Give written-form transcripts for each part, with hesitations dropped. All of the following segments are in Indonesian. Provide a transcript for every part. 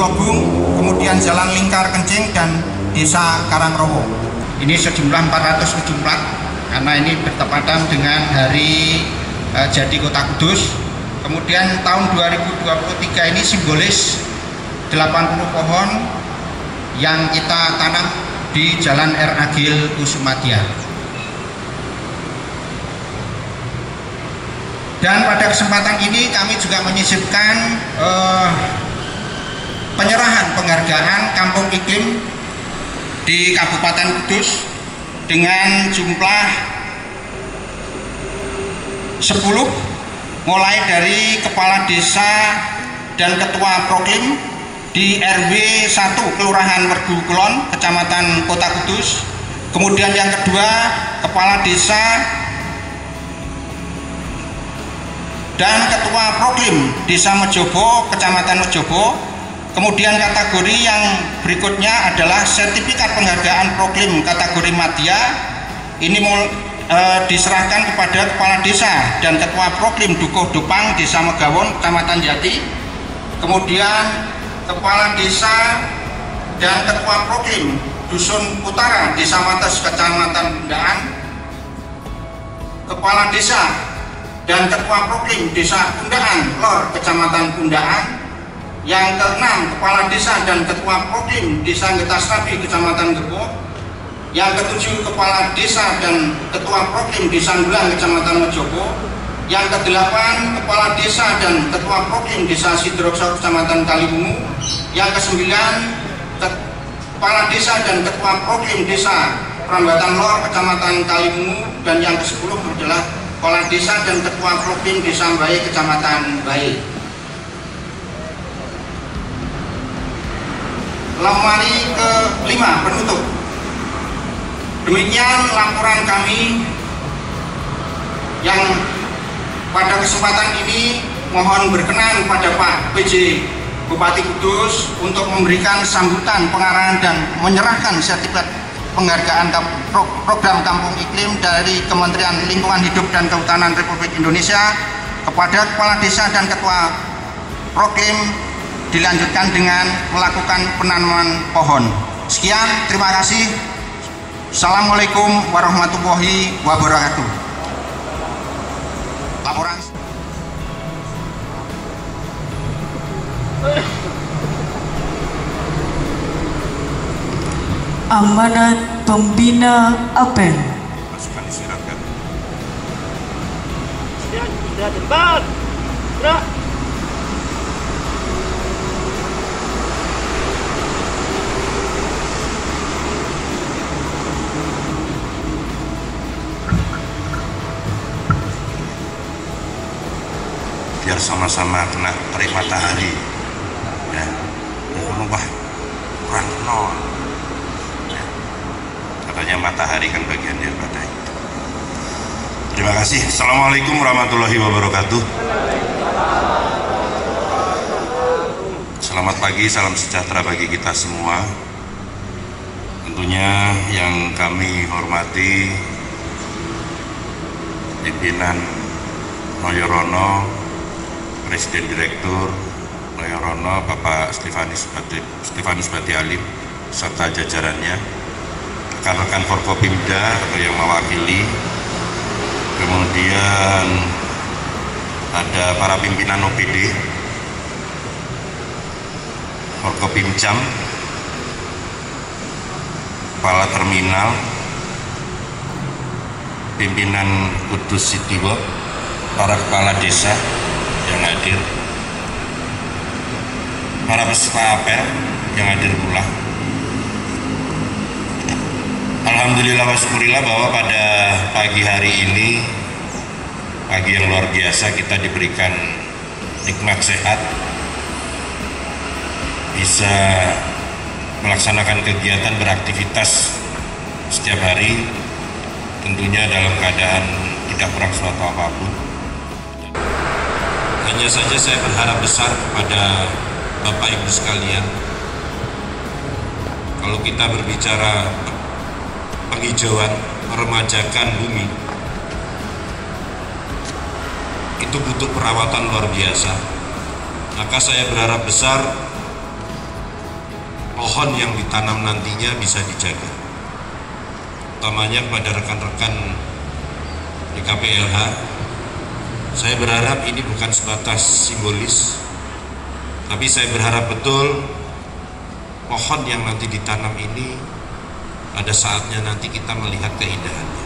Ngelobung, kemudian Jalan Lingkar Kencing, dan Desa Karangrowo. Ini sejumlah 407 plat karena ini bertepatan dengan hari jadi Kota Kudus. Kemudian tahun 2023 ini simbolis 80 pohon yang kita tanam di Jalan R. Agil Kusumadia. Dan pada kesempatan ini kami juga menyisipkan penyerahan penghargaan Kampung Iklim di Kabupaten Kudus dengan jumlah 10, mulai dari Kepala Desa dan Ketua Proklim di RW 1 Kelurahan Merdu Kulon, Kecamatan Kota Kudus. Kemudian yang kedua, Kepala Desa dan Ketua Proklim Desa Mejobo, Kecamatan Mejobo. Kemudian kategori yang berikutnya adalah sertifikat penghargaan Proklim kategori Madya. Ini diserahkan kepada Kepala Desa dan Ketua Proklim Dukuh Dupang, Desa Megawon, Kecamatan Jati. Kemudian Kepala Desa dan Ketua Proklim Dusun Utara, Desa Wates, Kecamatan Bundaan. Kepala Desa dan Ketua Proklim Desa Bundaan Lor, Kecamatan Bundaan. Yang keenam, Kepala Desa dan Ketua Proklim Desa Ngetasrabi, Kecamatan Gebo. Yang ketujuh, Kepala Desa dan Ketua Proklim Desa Ndulang, Kecamatan Mejobo. Yang kedelapan, Kepala Desa dan Ketua Proklim Desa Sidrokso, Kecamatan Kaliwungu. Yang kesembilan, Kepala Desa dan Ketua Proklim Desa Prambatan Lor, Kecamatan Kaliwungu. Dan yang ke-10 adalah Kepala Desa dan Ketua Proklim Desa Mbae, Kecamatan Mbae. Lemari ke-5 penutup. Demikian laporan kami yang pada kesempatan ini mohon berkenan pada Pak PJ Bupati Kudus untuk memberikan sambutan pengarahan dan menyerahkan sertifikat penghargaan program Kampung Iklim dari Kementerian Lingkungan Hidup dan Kehutanan Republik Indonesia kepada Kepala Desa dan Ketua Proklim, dilanjutkan dengan melakukan penanaman pohon. Sekian, terima kasih. Assalamualaikum warahmatullahi wabarakatuh. Laporan. Amanat Pembina Apel. Pasukan disiratkan. Sudah tempat. Gerak. Biar sama-sama kena terik matahari. Ya. Wah, kurang nol. Ya. Katanya matahari kan bagian daripada itu. Terima kasih. Assalamualaikum warahmatullahi wabarakatuh. Selamat pagi, salam sejahtera bagi kita semua. Tentunya yang kami hormati pimpinan Noyorono, Presiden Direktur Noyorono, Bapak Stefanus Bati Alim, serta jajarannya, rekan-rekan Forkopimda atau yang mewakili, kemudian ada para pimpinan OPD, Forkopimcam, Kepala Terminal, pimpinan Kudus City Walk, para kepala desa yang hadir, para peserta apel yang hadir pula. Alhamdulillah wa syukurillah bahwa pada pagi hari ini, pagi yang luar biasa, kita diberikan nikmat sehat, bisa melaksanakan kegiatan beraktivitas setiap hari, tentunya dalam keadaan tidak kurang suatu apapun. Hanya saja saya berharap besar kepada Bapak Ibu sekalian, kalau kita berbicara penghijauan, meremajakan bumi, itu butuh perawatan luar biasa. Maka saya berharap besar pohon yang ditanam nantinya bisa dijaga. Utamanya pada rekan-rekan di KPLH, saya berharap ini bukan sebatas simbolis, tapi saya berharap betul pohon yang nanti ditanam ini pada saatnya nanti kita melihat keindahannya.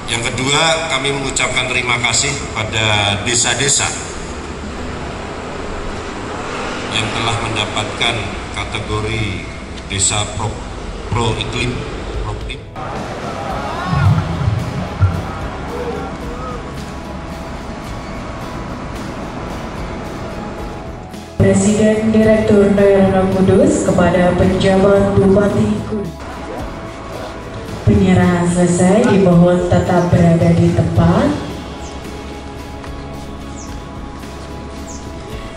Yang kedua, kami mengucapkan terima kasih pada desa-desa yang telah mendapatkan kategori desa pro iklim. Presiden Direktur Daerah Kudus kepada penjabat Bupati Kudus. Penyerahan selesai, dimohon tetap berada di tempat.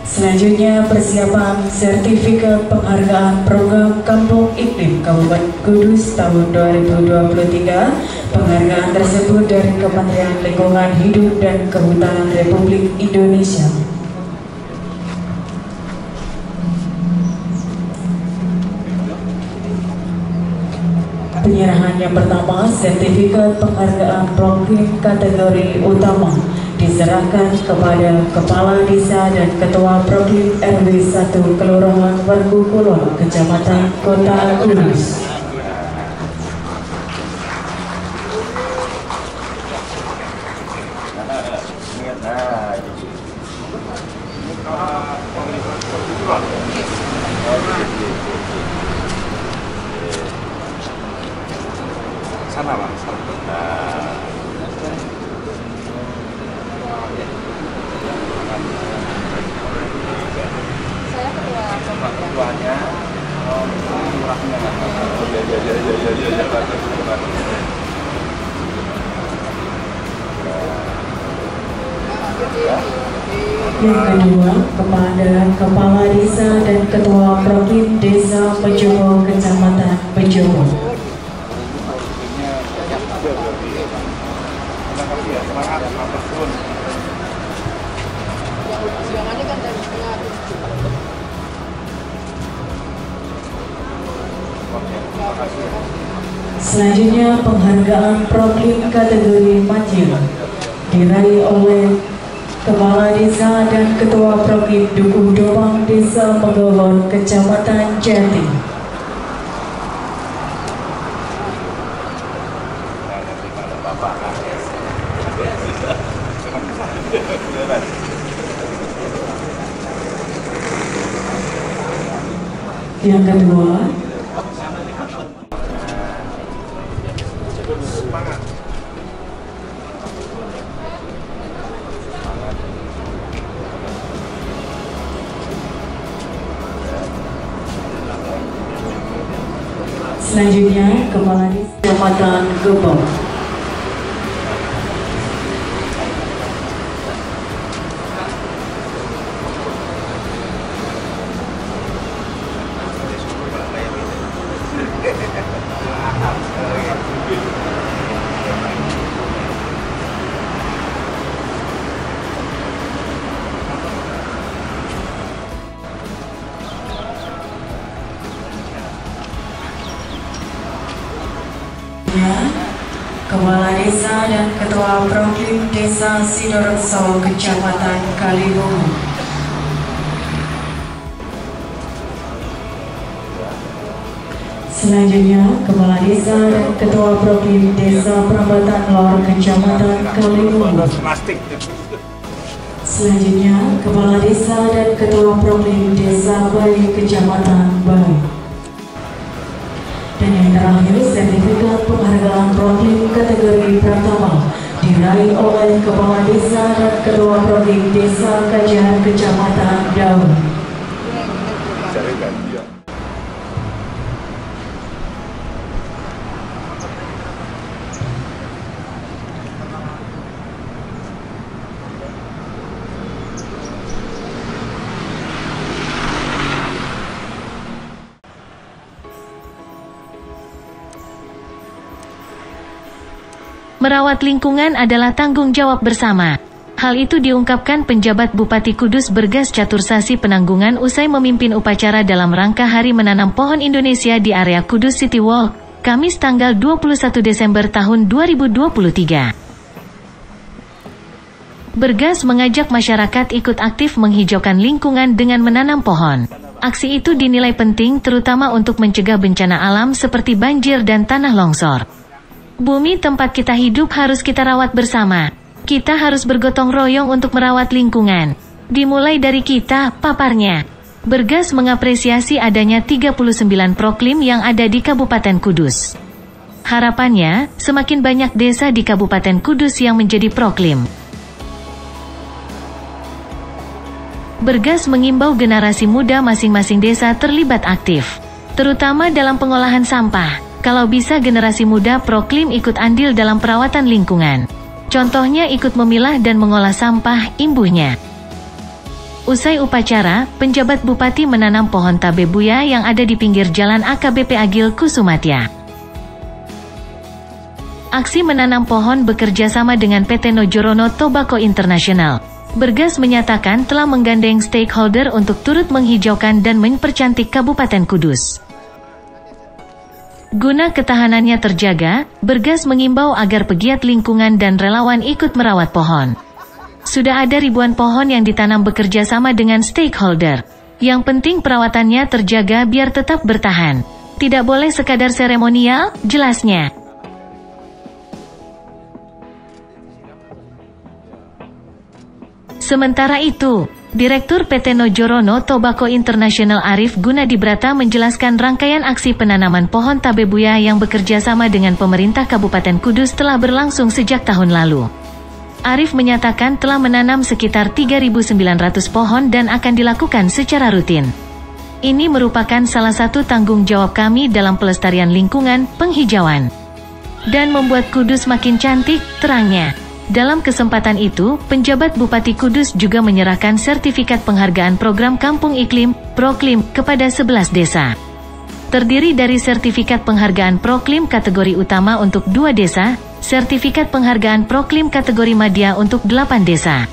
Selanjutnya persiapan sertifikat penghargaan program Kampung Iklim Kabupaten Kudus tahun 2023. Penghargaan tersebut dari Kementerian Lingkungan Hidup dan Kehutanan Republik Indonesia. Penyerahan yang pertama, sertifikat penghargaan program kategori utama diserahkan kepada Kepala Desa dan Ketua Program RW 1 Kelurahan Wargukulon, Kecamatan Kota Kudus. Sana Bang, Saya ketuanya. Yang kedua, kepada Kepala Desa dan Ketua Program Desa Pejobo, Kecamatan Pejobo. Selanjutnya penghargaan program kategori Majil diraih oleh Kepala Desa dan Ketua Program Dukuh Dobang Desa Megawon, Kecamatan Jati. Yang kedua, selanjutnya Kepala Desa Kecamatan Gebong. Kepala Desa dan Ketua Program Desa Sidoarjo, Kecamatan Kaliwungu. Selanjutnya, Kepala Desa dan Ketua Program Desa Perambatan Lor, Kecamatan Kaliwungu. Selanjutnya, Kepala Desa dan Ketua Program Desa Bayi, Kecamatan Bayi. Dan yang terakhir, sertifikat penghargaan program kategori pertama diraih oleh Kepala Desa dan Ketua Program Desa Kajian, Kecamatan Daun. Merawat lingkungan adalah tanggung jawab bersama. Hal itu diungkapkan penjabat Bupati Kudus Bergas Catursasi Penanggungan usai memimpin upacara dalam rangka Hari Menanam Pohon Indonesia di area Kudus City Walk, Kamis tanggal 21 Desember tahun 2023. Bergas mengajak masyarakat ikut aktif menghijaukan lingkungan dengan menanam pohon. Aksi itu dinilai penting terutama untuk mencegah bencana alam seperti banjir dan tanah longsor. Bumi tempat kita hidup harus kita rawat bersama. Kita harus bergotong royong untuk merawat lingkungan. Dimulai dari kita, paparnya. Bergas mengapresiasi adanya 39 proklim yang ada di Kabupaten Kudus. Harapannya, semakin banyak desa di Kabupaten Kudus yang menjadi proklim. Bergas mengimbau generasi muda masing-masing desa terlibat aktif, terutama dalam pengolahan sampah. Kalau bisa generasi muda proklim ikut andil dalam perawatan lingkungan. Contohnya ikut memilah dan mengolah sampah, imbuhnya. Usai upacara, penjabat bupati menanam pohon tabebuya yang ada di pinggir jalan AKBP Agil Kusumatya. Aksi menanam pohon bekerja sama dengan PT Nojorono Tobacco International. Bergas menyatakan telah menggandeng stakeholder untuk turut menghijaukan dan mempercantik Kabupaten Kudus. Guna ketahanannya terjaga, Bergas mengimbau agar pegiat lingkungan dan relawan ikut merawat pohon. Sudah ada ribuan pohon yang ditanam bekerja sama dengan stakeholder. Yang penting perawatannya terjaga biar tetap bertahan. Tidak boleh sekadar seremonial, jelasnya. Sementara itu, Direktur PT Nojorono Tobacco International Arif Gunadibrata menjelaskan rangkaian aksi penanaman pohon tabebuya yang bekerja sama dengan pemerintah Kabupaten Kudus telah berlangsung sejak tahun lalu. Arif menyatakan telah menanam sekitar 3.900 pohon dan akan dilakukan secara rutin. Ini merupakan salah satu tanggung jawab kami dalam pelestarian lingkungan, penghijauan, dan membuat Kudus makin cantik, terangnya. Dalam kesempatan itu, penjabat Bupati Kudus juga menyerahkan sertifikat penghargaan program Kampung Iklim, Proklim, kepada 11 desa. Terdiri dari sertifikat penghargaan Proklim kategori utama untuk 2 desa, sertifikat penghargaan Proklim kategori Madya untuk 8 desa,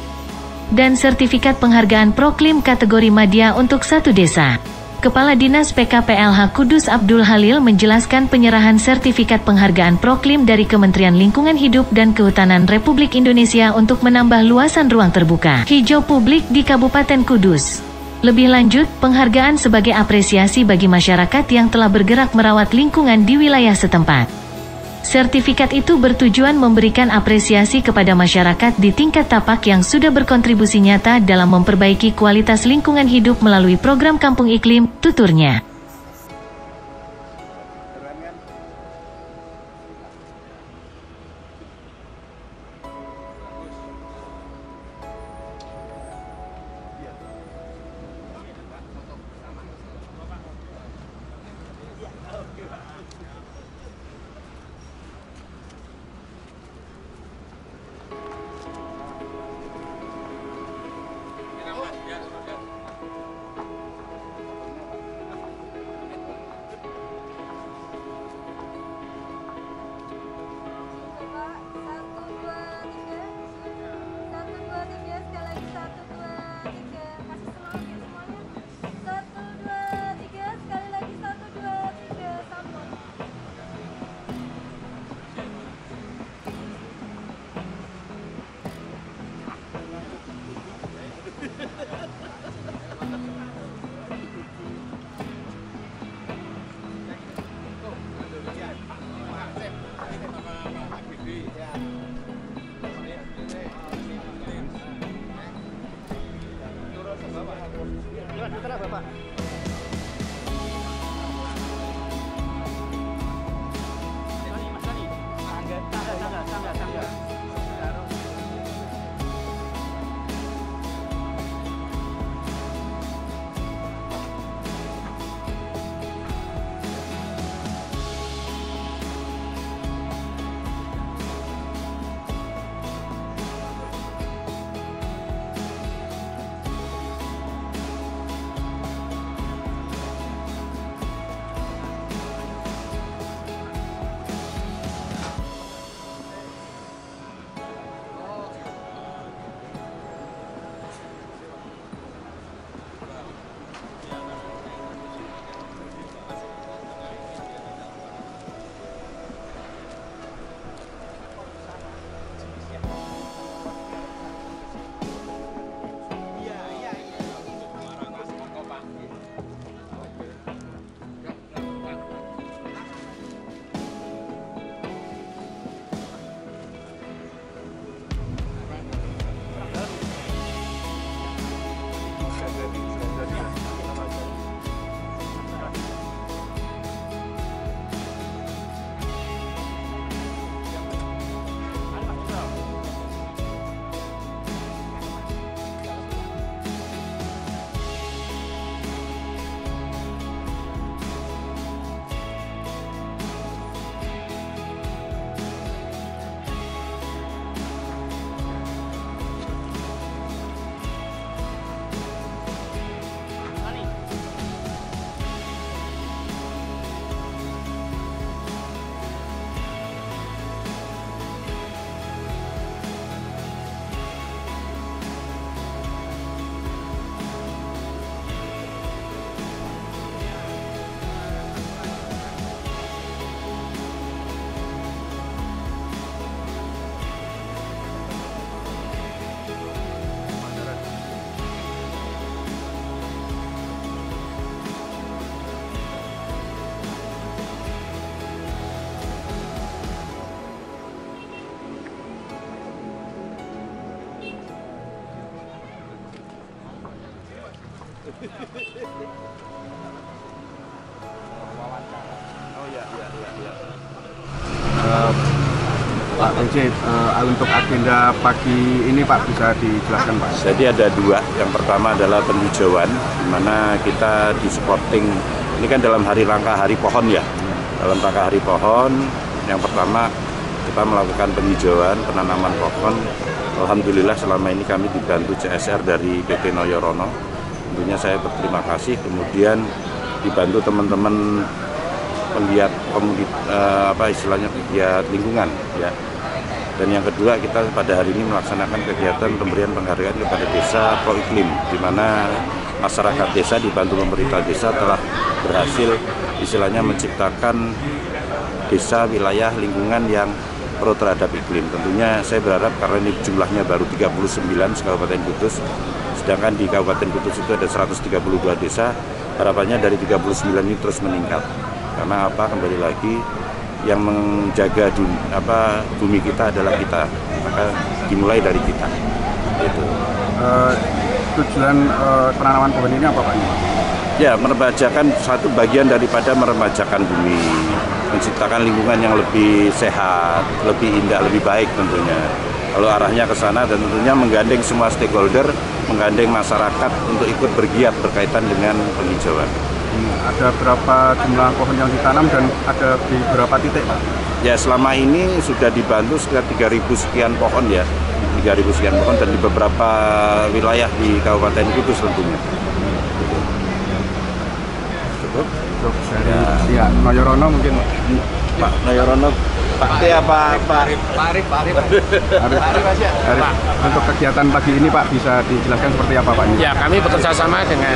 dan sertifikat penghargaan Proklim kategori Madya untuk 1 desa. Kepala Dinas PKPLH Kudus Abdul Halil menjelaskan penyerahan sertifikat penghargaan Proklim dari Kementerian Lingkungan Hidup dan Kehutanan Republik Indonesia untuk menambah luasan ruang terbuka hijau publik di Kabupaten Kudus. Lebih lanjut, penghargaan sebagai apresiasi bagi masyarakat yang telah bergerak merawat lingkungan di wilayah setempat. Sertifikat itu bertujuan memberikan apresiasi kepada masyarakat di tingkat tapak yang sudah berkontribusi nyata dalam memperbaiki kualitas lingkungan hidup melalui program Kampung Iklim, tuturnya. Oh iya. Pak PJ, untuk agenda pagi ini Pak bisa dijelaskan Pak? Jadi ada dua. Yang pertama adalah penghijauan, di mana kita di supporting. Ini kan dalam rangka hari pohon ya. Dalam rangka hari pohon, yang pertama kita melakukan penghijauan, penanaman pohon. Alhamdulillah selama ini kami dibantu CSR dari PT Noyorono. Tentunya saya berterima kasih. Kemudian dibantu teman-teman penggiat pegiat lingkungan ya. Dan yang kedua, kita pada hari ini melaksanakan kegiatan pemberian penghargaan kepada desa pro iklim, di mana masyarakat desa dibantu pemerintah desa telah berhasil istilahnya menciptakan desa wilayah lingkungan yang pro terhadap iklim. Tentunya saya berharap karena ini jumlahnya baru 39 Kabupaten Kudus, sedangkan di Kabupaten Kudus itu ada 132 desa, harapannya dari 39 ini terus meningkat. Karena apa? Kembali lagi yang menjaga bumi kita adalah kita, maka dimulai dari kita. Gitu. Tujuan penanaman pohon ini apa Pak? Ya, meremajakan, satu bagian daripada meremajakan bumi, menciptakan lingkungan yang lebih sehat, lebih indah, lebih baik tentunya. Kalau arahnya ke sana, dan tentunya menggandeng semua stakeholder, menggandeng masyarakat untuk ikut bergiat berkaitan dengan penghijauan. Ada berapa jumlah pohon yang ditanam dan ada di berapa titik Pak? Ya, selama ini sudah dibantu sekitar 3.000 sekian pohon ya, 3.000 sekian pohon, dan di beberapa wilayah di Kabupaten Kudus tentunya. Cukup? Ya, Noyorono mungkin. Pak Noyorono, Pak T apa Pak Arif. Untuk kegiatan pagi ini Pak bisa dijelaskan seperti apa Pak? Ya, kami bekerja sama dengan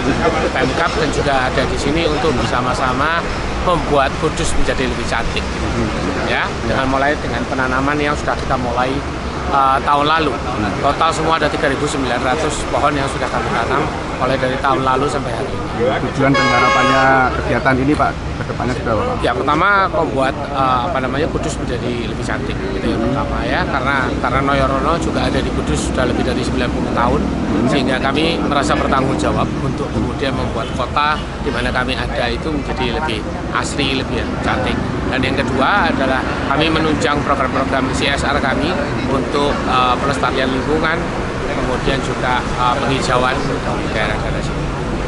Pemkab dan juga ada di sini untuk bersama-sama membuat Kudus menjadi lebih cantik. Ya, dengan mulai dengan penanaman yang sudah kita mulai tahun lalu. Total semua ada 3.900 pohon yang sudah kami tanam mulai dari tahun lalu sampai hari ini. Tujuan dan harapannya kegiatan ini Pak ke depannya sudah apa? Ya, pertama membuat Kudus menjadi lebih cantik, itu yang pertama ya, karena Noyorono juga ada di Kudus sudah lebih dari 90 tahun, sehingga kami merasa bertanggung jawab untuk kemudian membuat kota di mana kami ada itu menjadi lebih asri, lebih cantik. Dan yang kedua adalah kami menunjang program-program CSR kami untuk pelestarian lingkungan, kemudian juga penghijauan di daerah-daerah sini.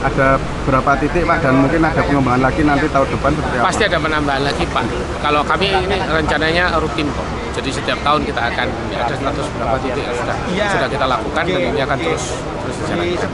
Ada berapa titik Pak, dan mungkin ada pengembangan lagi nanti tahun depan seperti apa? Pasti ada penambahan lagi Pak. Kalau kami ini rencananya rutin kok. Jadi setiap tahun kita akan ada 100 berapa titik yang sudah kita lakukan, dan ini akan terus dijalankan.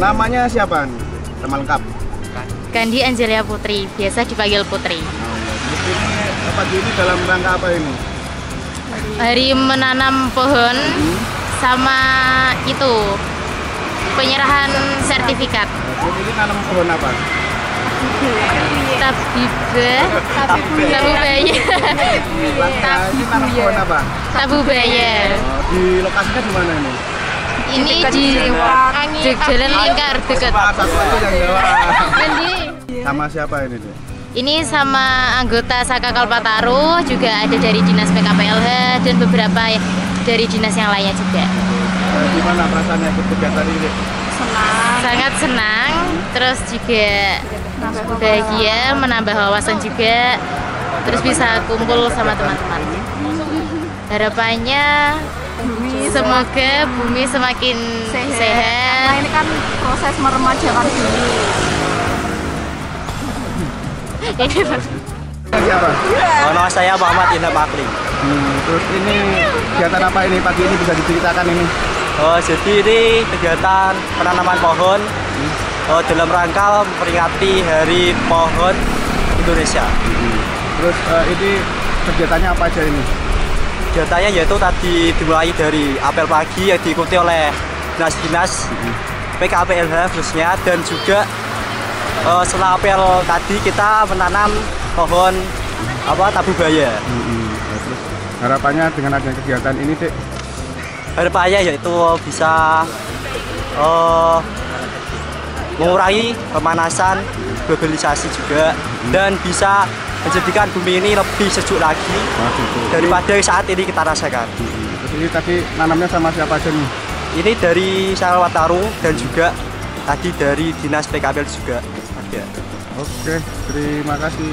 Namanya siapa? Nama lengkap? Gandhi Angelia Putri, biasa dipanggil Putri. Ini pagi ini dalam rangka apa ini? Hari menanam pohon sama itu penyerahan sertifikat. Ini nanam pohon apa? Tabubaya. Ini nanam pohon apa? Tabubaya. Di lokasinya di mana ini? Ini di Jalan Lingkar dekat. Sama siapa ini? Ini sama anggota Saka Kalpataru, juga ada dari Dinas PKPLH dan beberapa dari dinas yang lainnya juga. Gimana perasaannya ikut kegiatan ini? Senang. Sangat senang, terus juga bahagia, menambah wawasan juga, terus bisa kumpul sama teman-teman. Harapannya semoga bumi semakin sehat. Nah, ini kan proses meremajakan bumi. Nama saya Muhammad Indra Makli. Terus ini kegiatan apa ini pagi ini bisa diceritakan ini? Jadi ini kegiatan penanaman pohon dalam rangka memperingati Hari Pohon Indonesia. Terus ini kegiatannya apa aja ini? Kegiatannya yaitu tadi dimulai dari apel pagi yang diikuti oleh dinas-dinas PKPLH khususnya, dan juga setelah apel tadi kita menanam pohon tabubaya. Terus harapannya dengan adanya kegiatan ini, Dek? Harapannya yaitu bisa mengurangi pemanasan, globalisasi juga, dan bisa menjadikan bumi ini lebih sejuk lagi daripada saat ini kita rasakan. Terus ini tadi nanamnya sama siapa aja nih? Ini dari Saka Kalpataru dan juga tadi dari Dinas PKPL juga ada. Oke, terima kasih.